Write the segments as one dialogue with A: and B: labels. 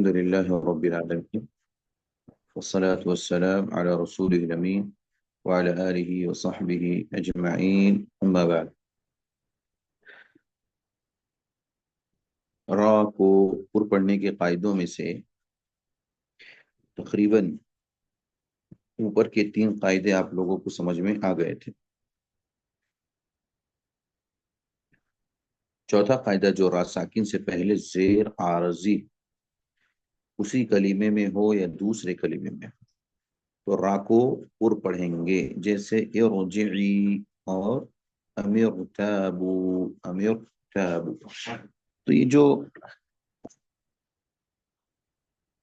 A: الحمد لله رب العالمين والصلاة والسلام على رسوله الأمين وعلى آله وصحبه أجمعين أما بعد را کو پر پڑھنے کے قاعدوں میں سے تقریباً اوپر کے 3 قاعدے آپ لوگوں کو سمجھ میں آ گئے تھے۔ چوتھا قاعدہ جو را ساکن سے پہلے زیر عارضی اسی کلمے میں ہو یا دوسرے کلمے میں ہو تو را کو پر پڑھیں گے، جیسے ارجعی اور امرتابو امرتابو۔ تو یہ جو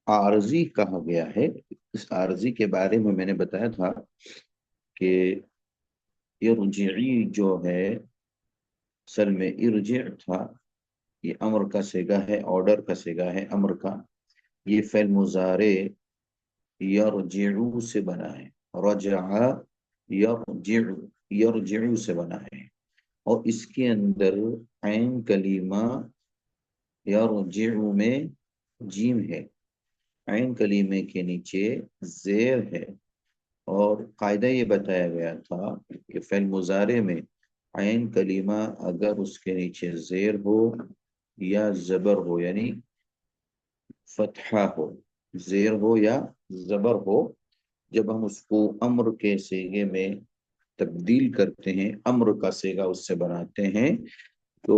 A: عارضی کہا گیا ہے، اس عارضی کے بارے میں نے بتایا تھا کہ ارجعی جو ہے اصل میں ارجع تھا، یہ امر کا صیغہ ہے، آرڈر کا صیغہ ہے امر کا۔ یہ فعل مضارع یرجعو سے بنا ہے، رجع یرجع یرجعو سے بنا ہے، اور اس کے اندر عین کلمہ یرجعو میں جیم ہے، عین کلمے کے نیچے زیر ہے۔ اور قاعدہ یہ بتایا گیا تھا کہ فعل مضارع میں عین کلمہ اگر اس کے نیچے زیر ہو یا زبر ہو، یعنی فتحہ ہو، زیر ہو یا زبر ہو، جب ہم اس کو امر کے صیغے میں تبدیل کرتے ہیں، امر کا صیغہ اس سے بناتے ہیں، تو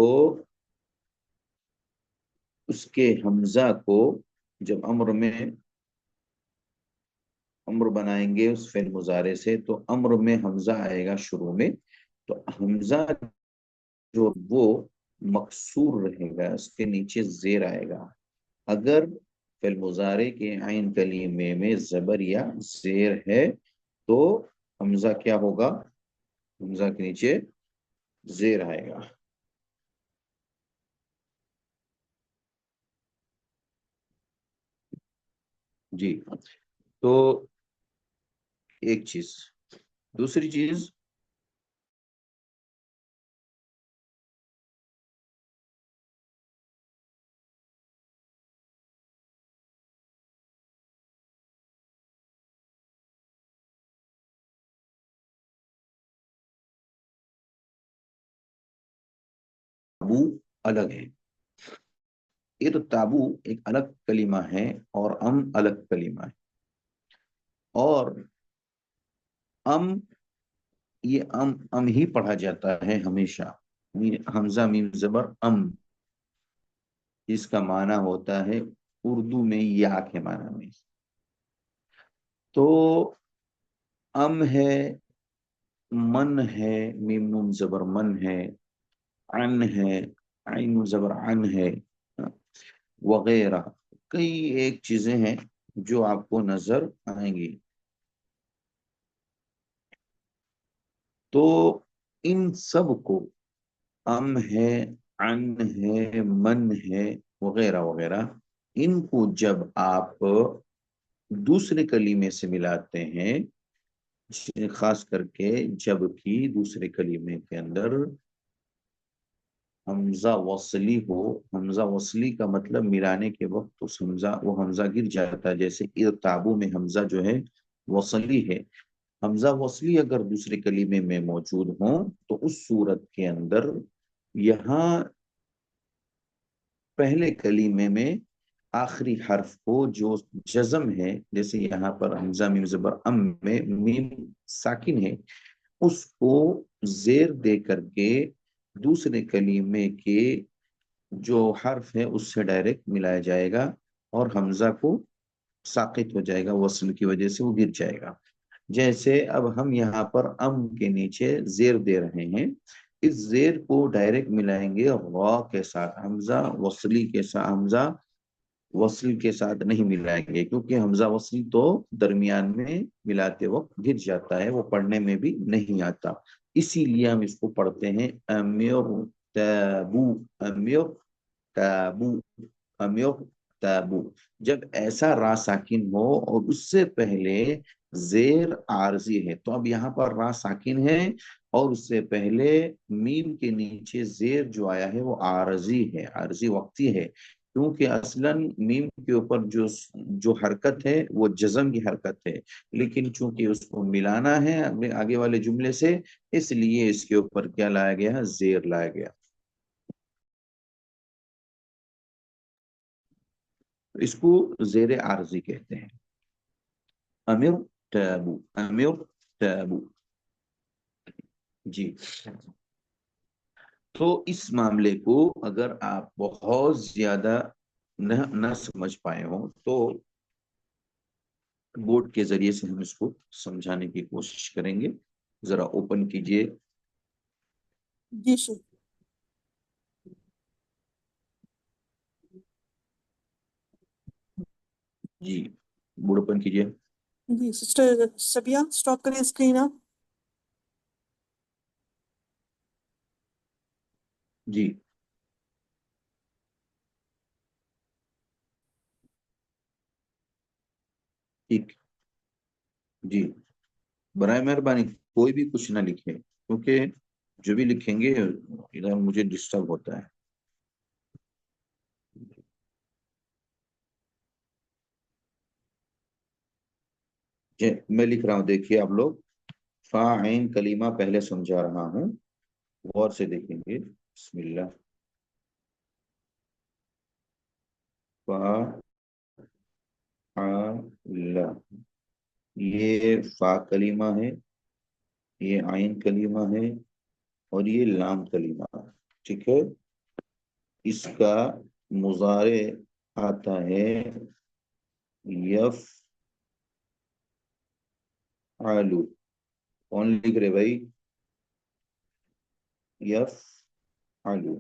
A: اس کے حمزہ کو جب امر بنائیں گے اس فعل مضارع سے، تو امر میں حمزہ آئے گا شروع میں، تو حمزہ جو وہ مکسور رہے گا، اس کے نیچے زیر آئے گا۔ اگر فعل مضارع کے عین کلمے میں زبر یا زیر ہے تو حمزہ کیا ہوگا؟ حمزہ کے نیچے زیر آئے گا۔ جی، تو ایک چیز۔ دوسری چیز، تابو الگ ہے۔ یہ تو تابو ایک الگ کلمہ ہے اور ام الگ کلمہ ہے، اور یہ ام ہی پڑھا جاتا ہے ہمیشہ، حمزہ میم زبر ام، جس کا معنی ہوتا ہے اردو میں یا کے معنی میں۔ تو ام ہے، من ہے، میم نون زبر من ہے، عن ہے، عین زبر عن ہے، وغیرہ کئی ایک چیزیں ہیں جو آپ کو نظر آئیں گی۔ تو ان سب کو، ام ہے، عن ہے، من ہے، وغیرہ وغیرہ، ان کو جب آپ دوسرے کلمے سے ملاتے ہیں، خاص کر کے جب کہ دوسرے کلمے کے اندر حمزہ وصلی ہو، حمزہ وصلی کا مطلب ملانے کے وقت اس وہ حمزہ گر جاتا ہے، جیسے ارتابو میں حمزہ جو ہے وصلی ہے، حمزہ وصلی اگر دوسرے کلمے میں موجود ہوں تو اس صورت کے اندر یہاں پہلے کلمے میں آخری حرف کو جو جزم ہے، جیسے یہاں پر حمزہ میم زبر ام میں میم ساکن ہے، اس کو زیر دے کر کے دوسرے کلمے کے جو حرف ہے اس سے ڈائریکٹ ملایا جائے گا، اور حمزہ کو ساقط ہو جائے گا، وصل کی وجہ سے وہ گر جائے گا۔ جیسے اب ہم یہاں پر ام کے نیچے زیر دے رہے ہیں، اس زیر کو ڈائریکٹ ملائیں گے غا کے ساتھ، حمزہ وصلی کے ساتھ، حمزہ وصل کے ساتھ نہیں ملائیں گے، کیونکہ حمزہ وصل تو درمیان میں ملاتے وقت گر جاتا ہے، وہ پڑھنے میں بھی نہیں آتا، اسی لیے ہم اس کو پڑھتے ہیں امیر تابو، امیر تابو، امیر تابو۔ جب ایسا را ساکن ہو اور اس سے پہلے زیر عارضی ہے، تو اب یہاں پر را ساکن ہے اور اس سے پہلے میم کے نیچے زیر جو آیا ہے وہ عارضی ہے، عارضی وقتی ہے، کیونکہ اصلاً میم کے اوپر جو حرکت ہے وہ جزم کی حرکت ہے، لیکن چونکہ اس کو ملانا ہے آگے والے جملے سے، اس لیے اس کے اوپر کیا لایا گیا، زیر لایا گیا. اس کو زیر عارضی کہتے ہیں. امر تابو، امر تابو. جی. تو اس معاملے کو اگر آپ بہت زیادہ نہ سمجھ پائے ہوں تو بورڈ کے ذریعے سے ہم اس کو سمجھانے کی کوشش کریں گے. ذرا اوپن کیجئے.
B: جی سر.
A: جی بورڈ اوپن کیجئے.
B: جی سسٹر سبیہ اسٹاپ کریں اسکرین آپ.
A: جی. ٹھیک. جی برائے مہربانی کوئی بھی کچھ نہ لکھے، کیونکہ جو بھی لکھیں گے ادھر مجھے ڈسٹرب ہوتا ہے. میں لکھ رہا ہوں، دیکھیے آپ لوگ. فا عین کلمہ پہلے سمجھا رہا ہوں، غور سے دیکھیں گے. بسم اللہ. فا لا، یہ فا کلمہ ہے، یہ عین کلمہ ہے، اور یہ لام کلمہ ہے. ٹھیک ہے. اس کا مضارع آتا ہے یف آلو. کون لکھ رہے بھائی؟ یف آلو.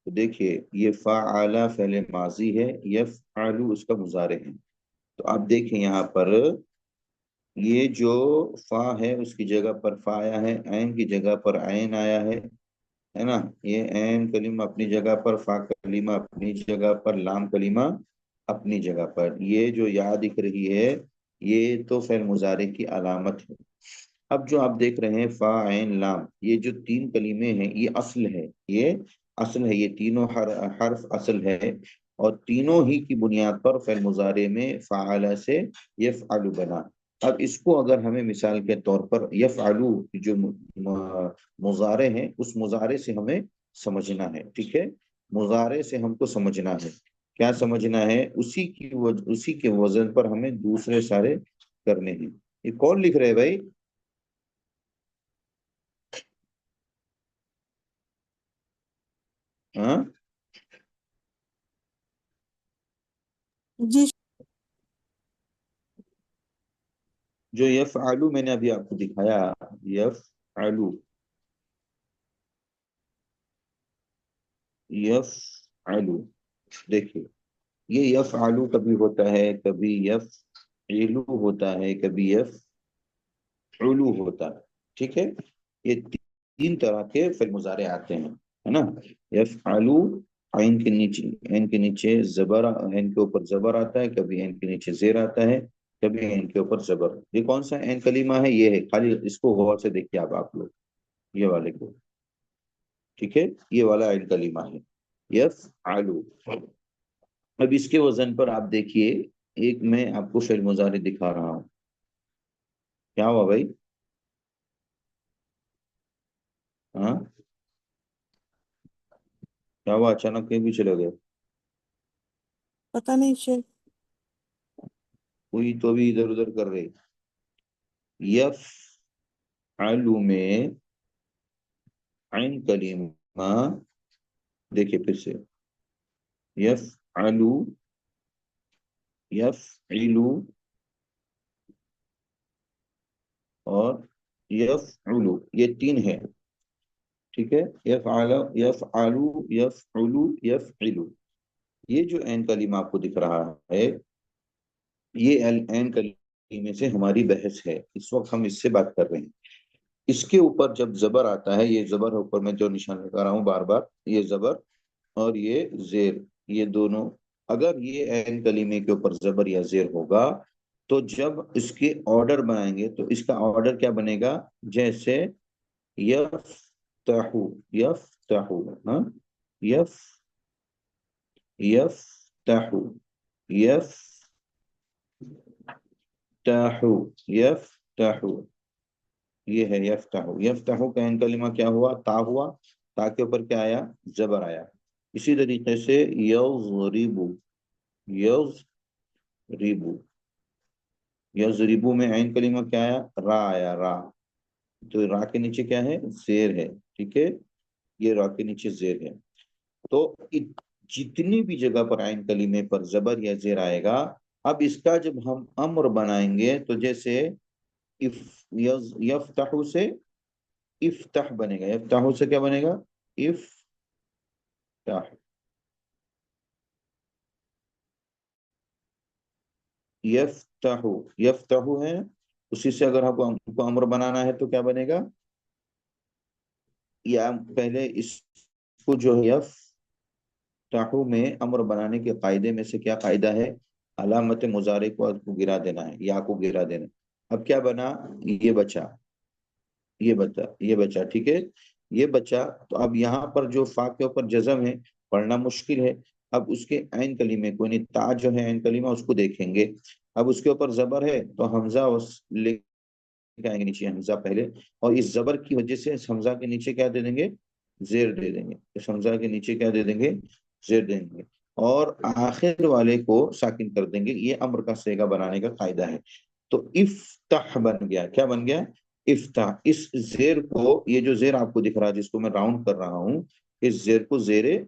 A: تو دیکھیے یہ فعل فعل ماضی ہے، یفعل اس کا مضارع ہے. تو آپ دیکھیں یہاں پر یہ جو فا ہے اس کی جگہ پر فا آیا ہے، عین کی جگہ پر عین آیا ہے نا. یہ عین کلمہ اپنی جگہ پر، فا کلمہ اپنی جگہ پر، لام کلمہ اپنی جگہ پر. یہ جو یا دکھ رہی ہے یہ تو فعل مضارع کی علامت ہے. اب جو آپ دیکھ رہے ہیں فا عین لام، یہ جو تین کلمے ہیں یہ اصل ہے، یہ اصل ہے، یہ تینوں حرف اصل ہے، اور تینوں ہی کی بنیاد پر فعل مضارع میں فعل سے یفعل بنا. اب اس کو اگر ہمیں مثال کے طور پر یفعلو جو مضارع ہے اس مضارع سے ہمیں سمجھنا ہے. ٹھیک ہے. مضارع سے ہم کو سمجھنا ہے. کیا سمجھنا ہے؟ اسی کے وزن پر ہمیں دوسرے سارے کرنے ہیں. یہ کون لکھ رہے بھائی؟ ہاں
B: جی
A: جو یفعلو میں نے ابھی آپ کو دکھایا، یفعلو، یفعلو. دیکھیے یہ یفعلو کبھی ہوتا ہے، کبھی یفعلو ہوتا ہے، کبھی یفعلو ہوتا ہے. ٹھیک ہے. یہ تین طرح کے فعل مضارع آتے ہیں، ہے نا. یفعلو، عین کے نیچے زبر، عین کے اوپر زبر آتا ہے، کبھی عین کے نیچے زیر آتا ہے، کبھی عین کے اوپر زبر. یہ کون سا عین کلمہ ہے؟ یہ ہے. خالی اس کو غور سے دیکھیے آپ لوگ، یہ والے کو. ٹھیک ہے. یہ والا عین کلمہ ہے یفعلو. اب اس کے وزن پر آپ دیکھیے، ایک میں آپ کو فعل مضارع دکھا رہا ہوں. کیا ہوا بھائی؟ ہاں کیا ہوا؟ اچانک کہیں بھی چلے گئے؟
B: پتہ نہیں سر.
A: کوئی تو بھی ادھر ادھر کر رہے. یفعلو میں عین کلمہ، دیکھیے پھر سے، یفعلو، یفعلو اور یفعلو، یہ تین ہے. ٹھیک ہے. یفعلو، یفعلو، یفعلو، یفعلو. یہ جو عین کلمہ آپ کو دکھ رہا ہے یہ عین کلمے سے ہماری بحث ہے. اس وقت ہم اس سے بات کر رہے ہیں. اس کے اوپر جب زبر آتا ہے، یہ زبر اوپر میں جو نشان لگا رہا ہوں بار بار، یہ زبر اور یہ زیر، یہ دونوں، اگر یہ عین کلمے کے اوپر زبر یا زیر ہوگا تو جب اس کے آرڈر بنائیں گے تو اس کا آرڈر کیا بنے گا؟ جیسے یفتحو، یفتحو. ہاں यफ यफ्ताहु यफ्ताहु यफ्ताहु, ये है यफ्ताहु। यफ्ताहु का इन कलिमा क्या हुआ? ता हुआ, ता के ऊपर क्या आया? जबर आया। इसी तरीके से यज़रिबु यज़रिबु, यज़रिबु में ऐन कलिमा क्या आया? रा आया, रा। तो रा के नीचे क्या है? जेर है, ठीक है, ये रा के नीचे जेर है। तो जितनी भी जगह पर आइन कलीमे पर जबर या जेर आएगा, अब इसका जब हम अम्र बनाएंगे तो जैसे यफ्ताहु से इफ्ताह बनेगा, यफ्ताहु से क्या बनेगा? इफ्ताह। यफ्ताहु, यफ्ताहु है, उसी से अगर हमको अम्र बनाना है तो क्या बनेगा? या पहले इसको जो है यफ्ताहु में अम्र बनाने के कायदे में से क्या कायदा है? अलामत मुजारे को गिरा देना है, या को गिरा देना। अब क्या बना? ये बचा, ये बचा, ठीक है, ये बचा। तो अब यहाँ पर जो फा के ऊपर जज़म है, पढ़ना मुश्किल है। अब उसके ऐन कलीमे को, यानी ता जो है ऐन कलीमा, उसको देखेंगे। अब उसके ऊपर जबर है तो हमजा लेके आएंगे नीचे, हमजा पहले, और इस जबर की वजह से इस हमजा के नीचे क्या दे देंगे? जेर दे देंगे। इस हमजा के नीचे क्या दे देंगे? जेर देंगे। और आखिर वाले को साकिन कर देंगे। ये अम्र का सेगा बनाने का कायदा है। तो इफ्ताह बन गया, क्या बन गया? इफ्ताह। इस जेर को, ये जो जेर आपको दिख रहा है जिसको मैं राउंड कर रहा हूं, इस जेर को जेरे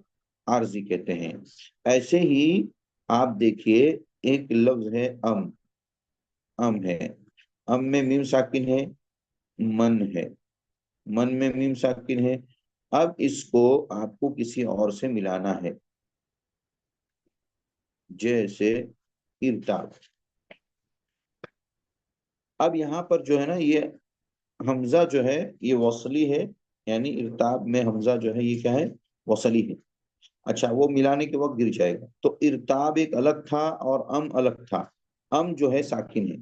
A: आरजी कहते हैं। ऐसे ही आप देखिए, एक लफ्ज है अम है, अम में मीम साकिन है, मन है, मन में मीम साकिन है। अब इसको आपको किसी और से मिलाना है, जैसे इरताब। अब यहाँ पर जो है ना, ये हमजा जो है ये वसली है, यानी इरताब में हमजा जो है ये क्या है? वसली है। अच्छा, वो मिलाने के वक्त गिर जाएगा। तो इरताब एक अलग था और अम अलग था। अम जो है साकिन है।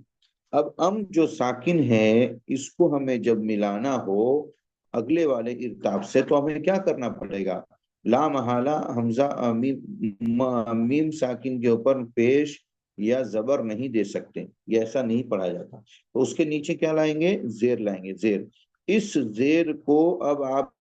A: अब अम जो साकिन है, इसको हमें जब मिलाना हो अगले वाले इरताब से, तो हमें क्या करना पड़ेगा? ला महाला हमजा मीम साकिन के ऊपर पेश या जबर नहीं दे सकते, ये ऐसा नहीं पढ़ा जाता। तो उसके नीचे क्या लाएंगे? जेर लाएंगे, जेर। इस जेर को अब आप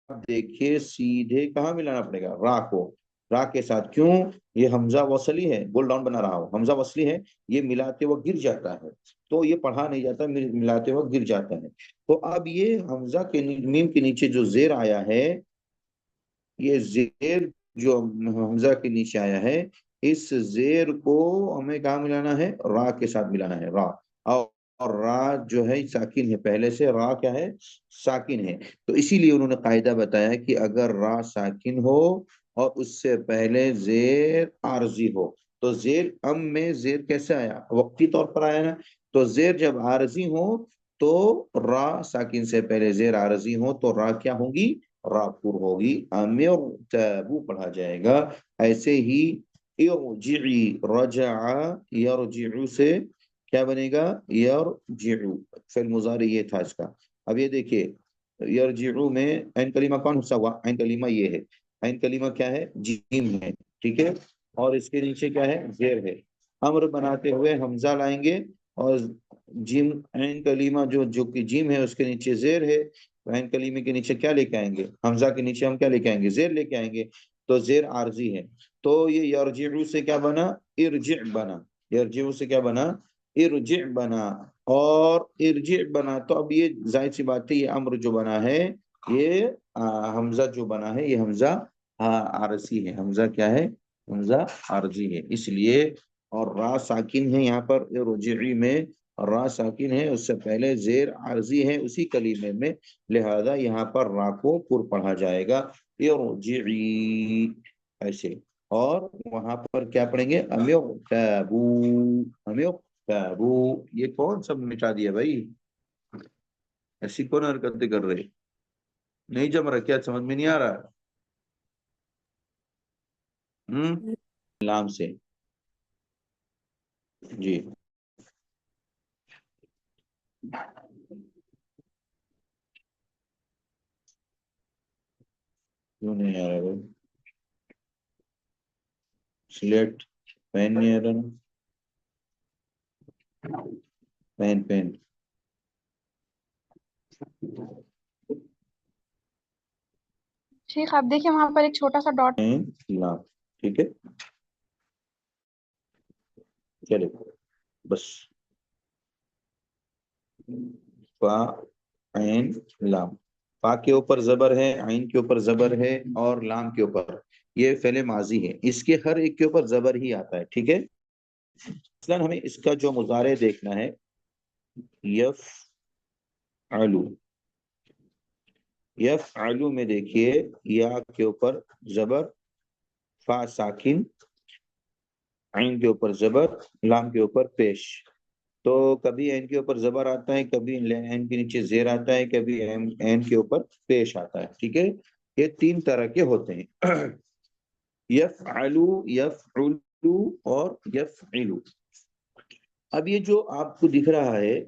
A: देखिए सीधे कहाँ मिलाना पड़ेगा? रा को, रा के साथ। क्यों? ये हमजा वसली है, बोल डाउन बना रहा हूं, हमजा वसली है, ये मिलाते वक्त गिर जाता है, तो ये पढ़ा नहीं जाता, मिलाते वक्त गिर जाता है। तो अब ये हमजा के मीम के नीचे जो जेर आया है, ये जेर जो हमजा के नीचे आया है, इस जेर को हमें कहाँ मिलाना है? रा के साथ मिलाना है, रा। और रा जो है साकिन है, पहले से रा क्या है? साकिन है। तो इसीलिए उन्होंने कायदा बताया कि अगर रा साकिन हो और उससे पहले जेर आरजी हो, तो जेर अम में जेर कैसे आया? वक्ती तौर पर आया ना। तो जेर जब आरजी हो तो रा साकिन से पहले जेर आरजी हो तो रा क्या होगी? रापुर होगी, आमिर ताबू पढ़ा जाएगा। ऐसे ही इरजिई, रजा यरजिउ से क्या बनेगा? यरजिउ। फिर मुजारी ये था इसका। अब ये देखिए, यरजिउ में ऐन कलीमा कौन सा हुआ? ऐन कलीमा ये है। ऐन कलीमा क्या है? जीम है, ठीक है, और इसके नीचे क्या है? जेर है। अम्र बनाते हुए हमजा लाएंगे, और जिम ऐन कलीमा जो जो कि जिम है उसके नीचे जेर है। तो ऐन कलीमे के नीचे क्या लेके आएंगे? हमजा के नीचे हम क्या लेके आएंगे? जेर लेके आएंगे। तो जेर आरजी है। तो ये यरजिउ से क्या बना? इरजि बना। यरजिउ से क्या बना? इरजि बना। और इरजि बना, तो अब ये जाहिर सी बात है, ये अम्र जो बना है, ये हमजा जो बना है, ये हमजा आरसी है। हमजा क्या है? हमजा आरजी है, इसलिए। और रा साकिन है यहाँ पर रुजई में, रा साकिन है, उससे पहले जेर आरजी है उसी कलीमे में, लिहाजा यहाँ पर रा को पुर पढ़ा जाएगा, ये रुजई, ऐसे। और वहां पर क्या पढ़ेंगे? अम्यो ताबू, अम्यो ताबू। ये कौन सब मिटा दिया भाई? ऐसी कौन हरकतें कर रहे? नहीं जम रहा क्या? समझ में नहीं आ रहा? लाम से, जी। क्यों नहीं आ रहा भाई? स्लेट पेन पेन पेन
C: शेख आप देखिए वहां पर एक छोटा सा डॉट।
A: लाम, ठीक है, क्या लिखो बस, फा ऐन लाम। फा के ऊपर जबर है, आइन के ऊपर जबर है, और लाम के ऊपर, ये फेले माजी है, इसके हर एक के ऊपर जबर ही आता है, ठीक है। मसलन हमें इसका जो मुजारे देखना है, यफ आलू, यफ आलू में देखिए, या के ऊपर जबर, फा साकिन, आइन के ऊपर जबर, लाम के ऊपर पेश। तो कभी एन के ऊपर जबर आता है, कभी एन के नीचे जेर आता है, कभी एन के ऊपर पेश आता है, ठीक है। ये तीन तरह के होते हैं, यफअलु, यफउलु और यफइलु। अब ये जो आपको दिख रहा है,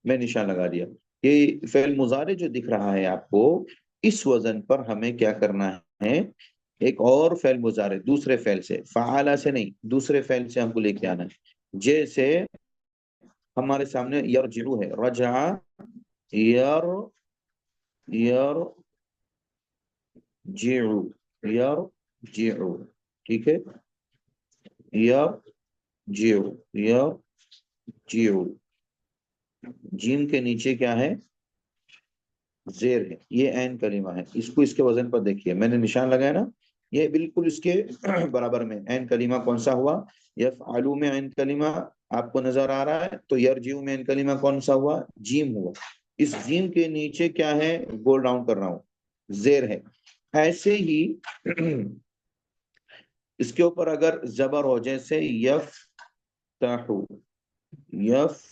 A: मैं निशान लगा दिया, ये फेल मुजारे जो दिख रहा है आपको, इस वजन पर हमें क्या करना है, एक और फेल मुजारे दूसरे फेल से, फाला से नहीं, दूसरे फेल से हमको लेके आना है। जैसे हमारे सामने यरजिउ है, रजा, यर यरजिउ, यरजिउ, ठीक है, यरजिउ, यरजिउ। जीम के नीचे क्या है, जेर है, ये ऐन कलीमा है। इसको इसके वजन पर देखिए, मैंने निशान लगाया ना, ये बिल्कुल इसके बराबर में ऐन कलीमा कौन सा हुआ, यफअलु में ऐन कलीमा आपको नजर आ रहा है, तो यरजिउ में ऐन कलीमा कौन सा हुआ, जीम हुआ। इस जीम के नीचे क्या है, गोल डाउन कर रहा हूं, जेर है। ऐसे ही इसके ऊपर अगर जबर हो, जैसे यफ्ताहु, यफ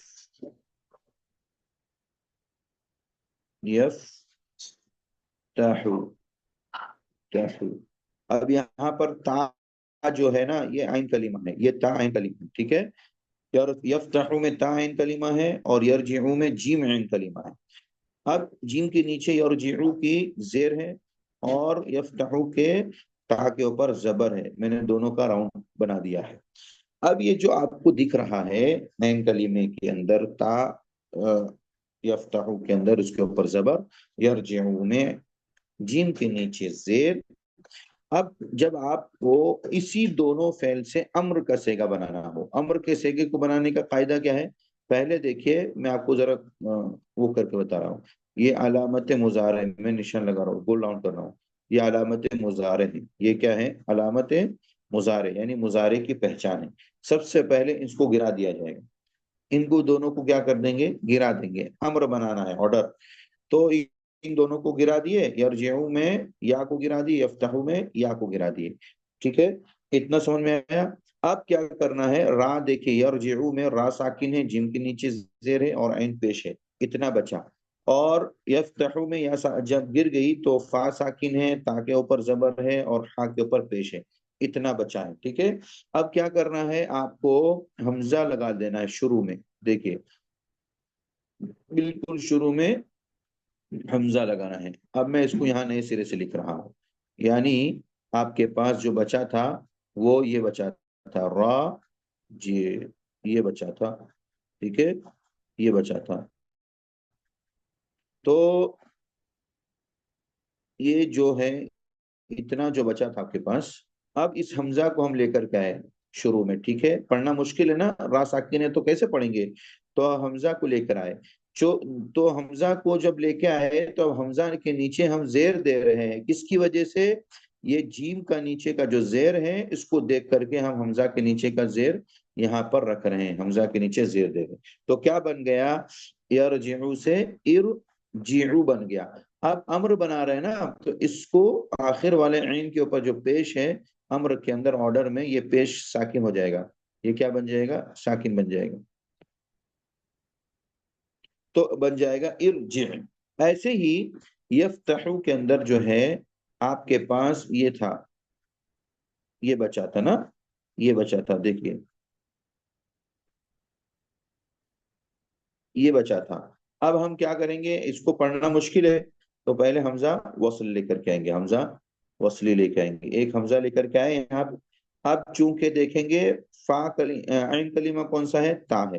A: यफ्ताहु, ताहु। अब यहाँ पर ता जो है ना, ये आइन कलीमा है, ये ता आइन कलीमा है, ठीक है। यफ्ताहु में ता आइन कलीमा है, और यरजिउ में जीम आइन कलीमा है। अब जीम के नीचे यरजिउ की जेर है, और यफ्ताहु के ता के ऊपर जबर है, मैंने दोनों का राउंड बना दिया है। अब ये जो आपको दिख रहा है ऐन कलीमे के अंदर ता, यफ्ताहु के अंदर उसके ऊपर जबर, यरजिउ में जीम के नीचे जेर। अब जब आपको इसी दोनों फेल से अम्र का सेगा बनाना हो, अम्र के सेगे को बनाने का कायदा क्या है, पहले देखिए मैं आपको जरा वो करके बता रहा हूँ। ये अलामत मुजारे में निशान लगा रहा हूँ, गोल डाउन कर रहा हूँ, ये अलामत मुजारे है। ये क्या है, अलामत मुजारे, यानी मुजारे की पहचान है। सबसे पहले इसको गिरा दिया जाएगा, इनको दोनों को क्या कर देंगे, गिरा देंगे, अम्र बनाना है, ऑर्डर। तो इन दोनों को गिरा दिए, यरजिउ में या को गिरा दिए, यफ्ताहु में या को गिरा दिए, ठीक है। इतना समझ में आया। अब क्या करना है, रा देखिए, यरजिउ में रा साकिन है, जिम के नीचे जेर है, और ऐन पेश है, इतना बचा। और यफ्ताहु में या जब गिर गई तो फा साकिन है, ता के ऊपर जबर है, और हा के ऊपर पेश है, इतना बचा है, ठीक है। अब क्या करना है, आपको हमजा लगा देना है शुरू में, देखिए बिल्कुल शुरू में हमजा लगाना है। अब मैं इसको यहाँ नए सिरे से लिख रहा हूँ, यानी आपके पास जो बचा था, वो ये बचा था, रा जी, ये बचा था, ठीक है, ये बचा था। तो ये जो है, इतना जो बचा था आपके पास, अब इस हमजा को हम लेकर के आए शुरू में, ठीक है। पढ़ना मुश्किल है ना, रा साकिन है तो कैसे पढ़ेंगे, तो हमजा को लेकर आए। जो तो हमजा को जब लेके आए, तो अब हमजा के नीचे हम जेर दे रहे हैं, किसकी वजह से, ये जीम का नीचे का जो जेर है, इसको देख करके हम हमजा के नीचे का जेर यहाँ पर रख रहे हैं, हमजा के नीचे जेर दे रहे हैं। तो क्या बन गया, यरजिउ से इरजिउ बन गया। अब अम्र बना रहे हैं ना, तो इसको आखिर वाले ऐन के ऊपर जो पेश है, अम्र के अंदर ऑर्डर में ये पेश साकिन हो जाएगा, ये क्या बन जाएगा, साकिन बन जाएगा, तो बन जाएगा इरजि। ऐसे ही यफ्तहु के अंदर जो है, आपके पास ये था, ये बचा था ना, ये बचा था, देखिए ये बचा था। अब हम क्या करेंगे, इसको पढ़ना मुश्किल है, तो पहले हमजा वसल लेकर के आएंगे, हमजा वसली लेके आएंगे, एक हमजा लेकर के आए यहाँ पे। अब चूंकि देखेंगे ऐन कलीमा कौन सा है, ता है,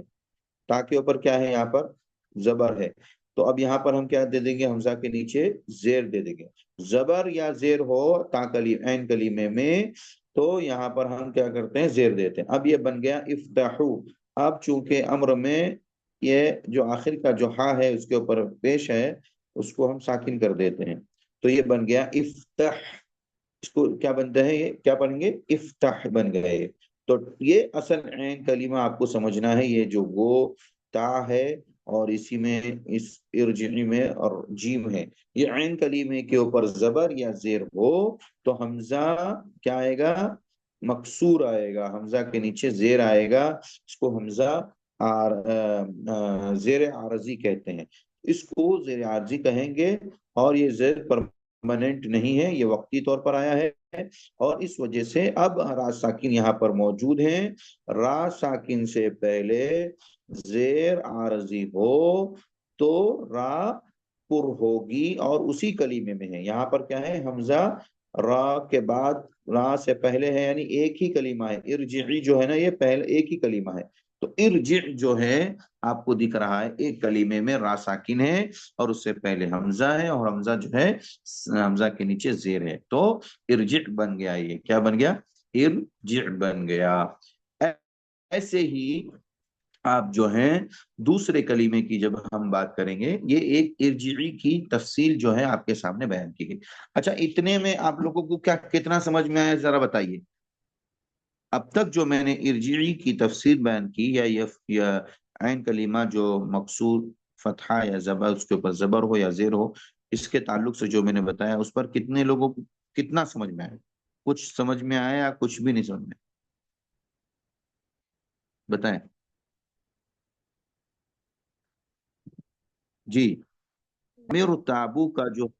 A: ता के ऊपर क्या है यहाँ पर, जबर है। तो अब यहाँ पर हम क्या दे देंगे, हमजा के नीचे जेर दे देंगे। जबर या जेर हो ता कलीम ऐन कलीमे में, तो यहाँ पर हम क्या करते हैं, जेर देते हैं। अब ये बन गया इफ्ताहू। अब चूंकि अम्र में ये जो आखिर का जो हा है उसके ऊपर पेश है, उसको हम साकिन कर देते हैं, तो ये बन गया इफ्ताह। इसको क्या बनता है, ये क्या बनेंगे, इफ्ताह बन गए। तो ये असल ऐन कलीमा आपको समझना है, ये जो वो ता है और इसी में इस इरजी में और जीम है, ये ऐन कलीमे के ऊपर जबर या जेर हो तो हमजा क्या आएगा, मकसूर आएगा, हमजा के नीचे जेर आएगा। इसको हमजा जेर आरजी कहते हैं, इसको जेर आरजी कहेंगे। और ये जेर परमानेंट नहीं है, ये वक्ती तौर पर आया है, और इस वजह से अब रा साकिन यहाँ पर मौजूद हैं। रा साकिन से पहले जेर आरजी हो तो रा पुर होगी, और उसी कलीमे में है। यहाँ पर क्या है, हमजा रा के बाद रा से पहले है, यानी एक ही कलीमा है। इरजी जो है ना, ये पहले एक ही कलीमा है। तो इरजी जो है आपको दिख रहा है, एक कलीमे में रा साकिन है और उससे पहले हमजा है, और हमजा जो है हमजा के नीचे जेर है, तो इरजी बन गया। ये क्या बन गया, इरजी बन गया। ऐसे ही आप जो हैं दूसरे कलीमे की जब हम बात करेंगे, ये एक इरजिई की तफसील जो है आपके सामने बयान की गई। अच्छा, इतने में आप लोगों को क्या कितना समझ में आया, जरा बताइए। अब तक जो मैंने इरजिई की तफसील बयान की, या ऐन कलीमा जो मकसूर फतहा या जबर, उसके ऊपर जबर हो या जेर हो, इसके ताल्लुक से जो मैंने बताया, उस पर कितने लोगों को कितना समझ में आया, कुछ समझ में आया या कुछ भी नहीं समझ में, बताएं जी। अमीर ताबू का जो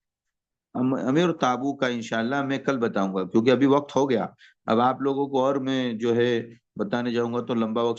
A: अमीर ताबू का इंशाल्लाह मैं कल बताऊंगा, क्योंकि अभी वक्त हो गया। अब आप लोगों को और मैं जो है बताने जाऊंगा तो लंबा वक्त